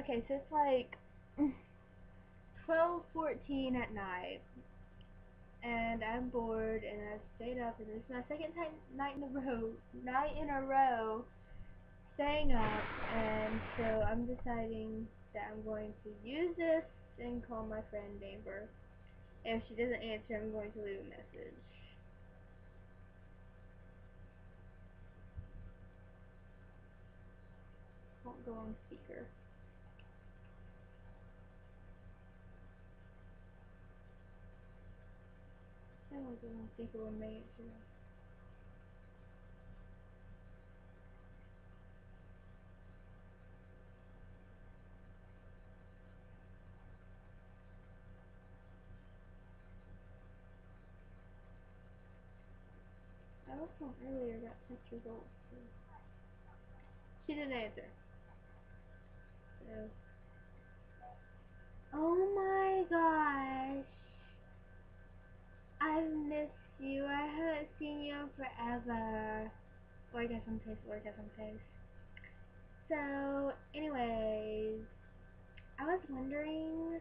Okay, so it's like 12:14 at night, and I'm bored, and I've stayed up, and this is my second time night in a row staying up, and so I'm deciding that I'm going to use this and call my friend Amber. If she doesn't answer, I'm going to leave a message. Won't go on speaker. I won't go on speaker when they answer. I was on earlier about test results. So she didn't answer. So. Oh my gosh. I've missed you. I haven't seen you in forever. Orgasm face, orgasm face. So, anyways, I was wondering,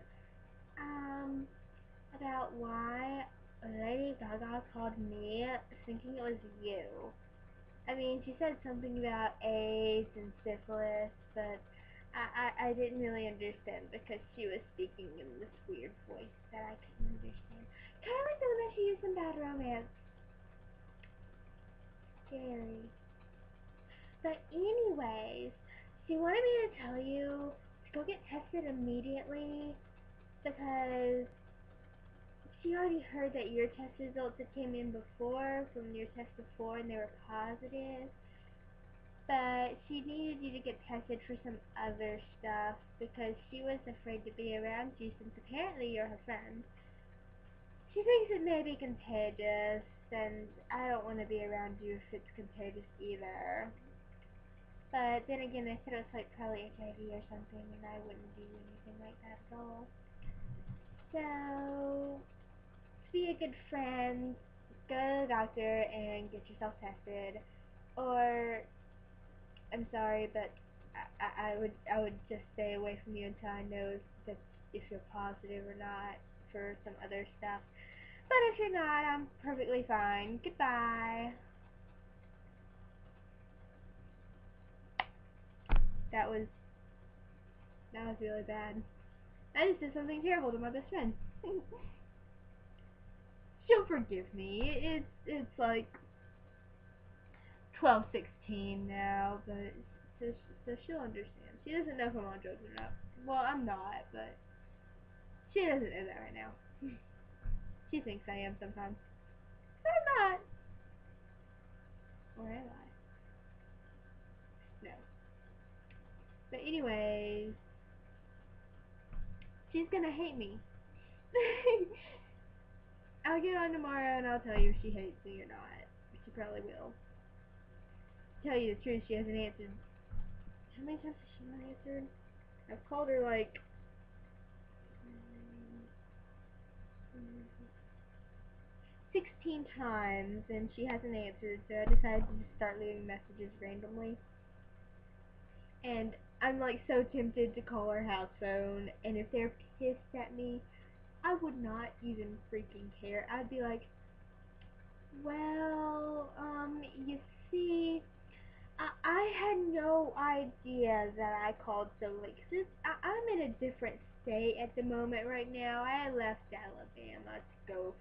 um, about why Lady Gaga called me thinking it was you. I mean, she said something about AIDS and syphilis, but I didn't really understand because she was speaking in this weird voice that I couldn't understand. Kind of like the one that she used in Bad Romance. Scary. But anyways, she wanted me to tell you to go get tested immediately because she already heard that your test results had came in before, from your test before, and they were positive. But she needed you to get tested for some other stuff because she was afraid to be around you since apparently you're her friend. She thinks it may be contagious, and I don't want to be around you if it's contagious either. But then again, I said it was like probably HIV or something, and I wouldn't do anything like that at all. So, be a good friend, go to the doctor and get yourself tested. Or, I'm sorry, but I would just stay away from you until I know that if you're positive or not for some other stuff. But if you're not, I'm perfectly fine. Goodbye. That was that was really bad. I just did something terrible to my best friend. She'll forgive me. It's like 12:16 now, but so, so she'll understand. She doesn't know if I'm on drugs or not. Well, I'm not, but she doesn't know that right now. She thinks I am sometimes, but I'm not. Or am I? No. But anyways, she's gonna hate me. I'll get on tomorrow and I'll tell you if she hates me or not. She probably will. To tell you the truth, she hasn't answered. How many times has she not answered? I've called her like 16 times and she hasn't answered, so I decided to just start leaving messages randomly. And I'm like so tempted to call her house phone, and if they're pissed at me, I would not even freaking care. I'd be like, well, you see, I had no idea that I called so late. Cause I'm in a different state at the moment right now. I left Alabama to go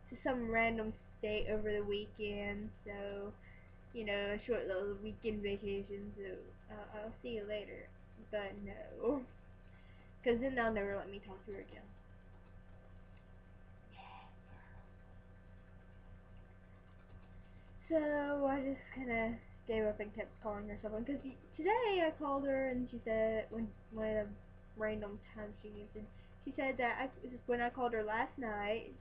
to some random state over the weekend, so, a short little weekend vacation, so I'll see you later. But no, because then they'll never let me talk to her again. So I just kind of gave up and kept calling her someone. Because today I called her and she said when a random time she answered, she said that when I called her last night,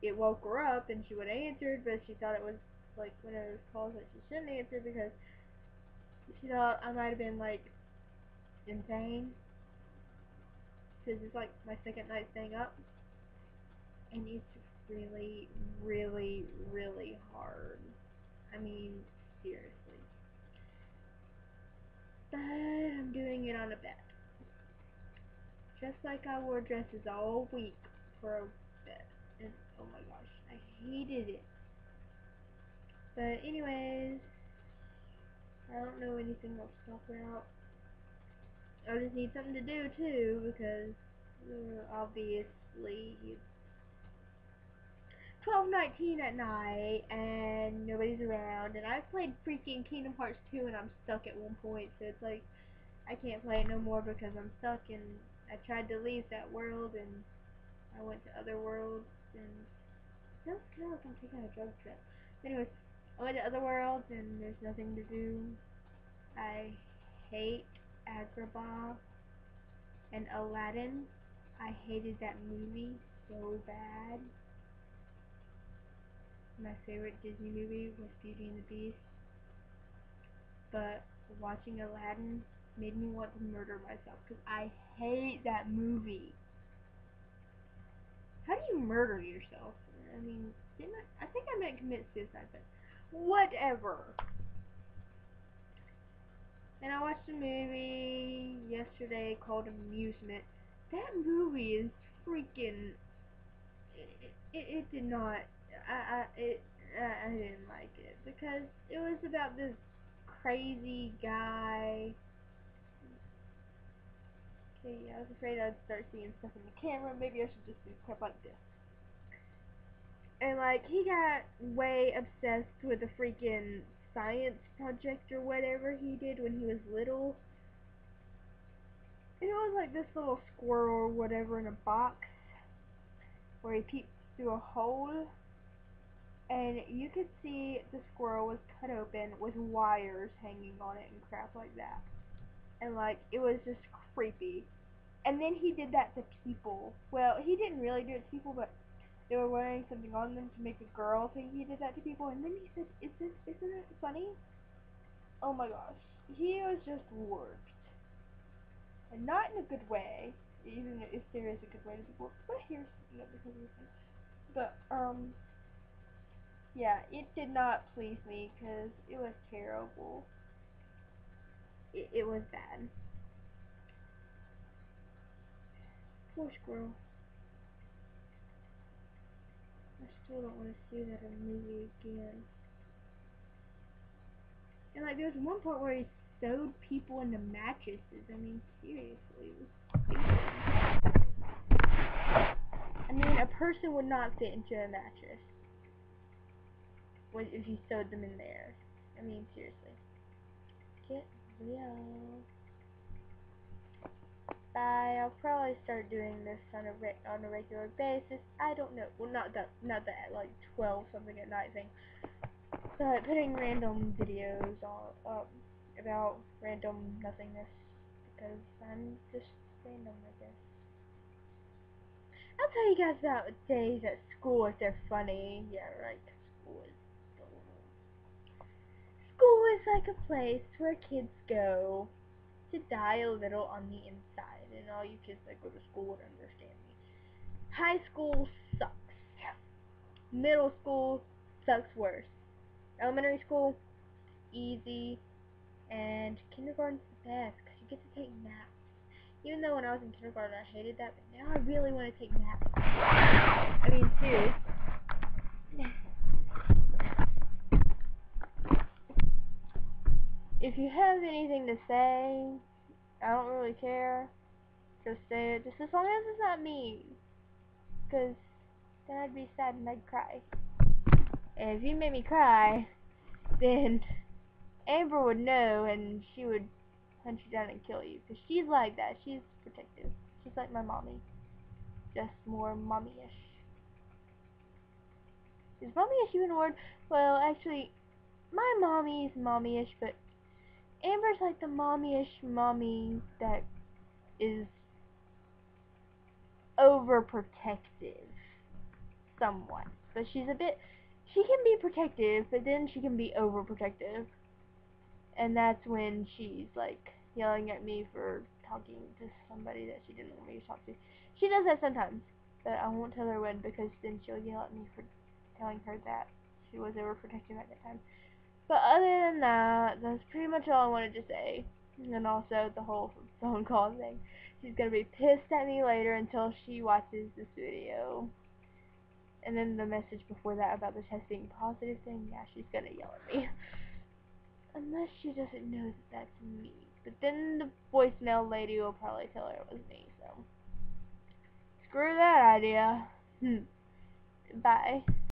it woke her up and she would have answered, but she thought it was like one of those calls that she shouldn't answer because she thought I might have been like insane. Because it's like my second night staying up, and it's really, really, really hard. I mean, seriously. But I'm doing it on a bet. Just like I wore dresses all week for a bit. And oh my gosh, I hated it. But anyways, I don't know anything else to talk about. I just need something to do too because obviously it's 12:19 at night and nobody's around, and I've played freaking Kingdom Hearts 2 and I'm stuck at one point, so it's like I can't play it no more because I'm stuck, and I tried to leave that world and I went to other worlds, and sounds kind of like I'm taking a drug trip. Anyways, I went to other worlds and there's nothing to do. I hate Agrabah and Aladdin. I hated that movie so bad. My favorite Disney movie was Beauty and the Beast, but watching Aladdin made me want to murder myself because I hate that movie. How do you murder yourself? I mean, I think I might commit suicide, but whatever. And I watched a movie yesterday called Amusement. That movie is freaking. It did not. I didn't like it because it was about this crazy guy. Okay, I was afraid I'd start seeing stuff in the camera. Maybe I should just do stuff like this. And like he got way obsessed with a freaking science project or whatever he did when he was little. And it was like this little squirrel or whatever in a box where he peeped through a hole, and you could see the squirrel was cut open with wires hanging on it and crap like that. And like it was just creepy. And then he did that to people. Well, he didn't really do it to people, but they were wearing something on them to make a girl think he did that to people. And then he said, isn't it funny? Oh my gosh. He was just warped. And not in a good way. Even if there is a good way to be warped. But here's, because of this thing. But, yeah, it did not please me because it was terrible. It was bad. Poor squirrel. I still don't want to see that in a movie again. And like there was one part where he sewed people into mattresses. I mean, seriously. I mean, a person would not fit into a mattress if you sewed them in there. I mean, seriously. Get real. Bye. I'll probably start doing this on a regular basis. I don't know. Well, not that like 12 something at night thing. But putting random videos on about random nothingness because I'm just random, I guess. I'll tell you guys about days at school if they're funny. Yeah, right. School is like a place where kids go to die a little on the inside, and all you kids that go to school would understand me. High school sucks. Middle school sucks worse. Elementary school, easy. And kindergarten's the best because you get to take naps. Even though when I was in kindergarten I hated that, but now I really want to take naps. I mean, seriously. If you have anything to say, I don't really care. Just say it. Just as long as it's not me. Because then I'd be sad and I'd cry. And if you made me cry, then Amber would know and she would hunt you down and kill you. Because she's like that. She's protective. She's like my mommy. Just more mommy-ish. Is mommy-ish even a word? Well, actually, my mommy's mommy-ish, but Amber's like the mommy-ish mommy that is overprotective. Somewhat. But she can be protective, but then she can be overprotective. And that's when she's like yelling at me for talking to somebody that she didn't want me to talk to. She does that sometimes, but I won't tell her when because then she'll yell at me for telling her that she was overprotective at that time. But other than that, that's pretty much all I wanted to say. And also the whole phone call thing. She's gonna be pissed at me later until she watches this video. And then the message before that about the test being positive thing, yeah, she's gonna yell at me. Unless she doesn't know that that's me. But then the voicemail lady will probably tell her it was me, so. Screw that idea. Bye.